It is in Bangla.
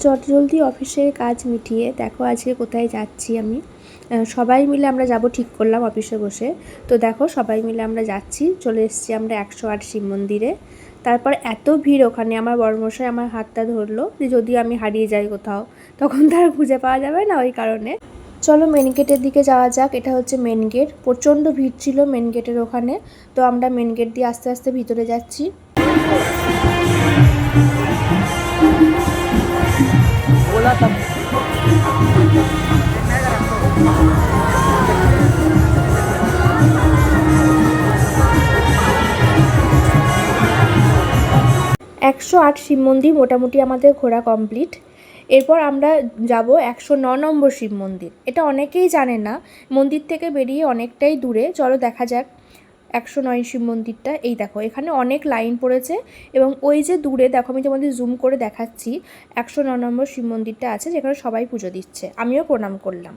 চটজলদি অফিসের কাজ মিটিয়ে দেখো আজকে কোথায় যাচ্ছি আমি। সবাই মিলে আমরা যাব ঠিক করলাম অফিসে বসে। তো দেখো সবাই মিলে আমরা যাচ্ছি, চলে এসেছি আমরা 108 শিব মন্দিরে। তারপর এত ভিড় ওখানে, আমার বড়মশাই আমার হাতটা ধরলো যে যদি আমি হারিয়ে যাই কোথাও তখন তার খুঁজে পাওয়া যাবে না, ওই কারণে। চলো মেন গেটের দিকে যাওয়া যাক। এটা হচ্ছে মেন গেট, প্রচণ্ড ভিড় ছিল মেন গেটের ওখানে। তো আমরা মেন গেট দিয়ে আস্তে আস্তে ভিতরে যাচ্ছি। बोला था 108 শিব মন্দির মোটামুটি আমাদের ঘোরা কমপ্লিট। এরপর আমরা যাব 109 নম্বর শিব মন্দির। এটা অনেকেই জানে না, মন্দির থেকে বেরিয়ে অনেকটাই দূরে। চলো দেখা যাক 109 শিব মন্দিরটা। এই দেখো এখানে অনেক লাইন পড়েছে, এবং ওই যে দূরে দেখো, আমি তোমাদের জুম করে দেখাচ্ছি, 109 নম্বর শিব মন্দিরটা আছে যেখানে সবাই পুজো দিচ্ছে। আমিও প্রণাম করলাম।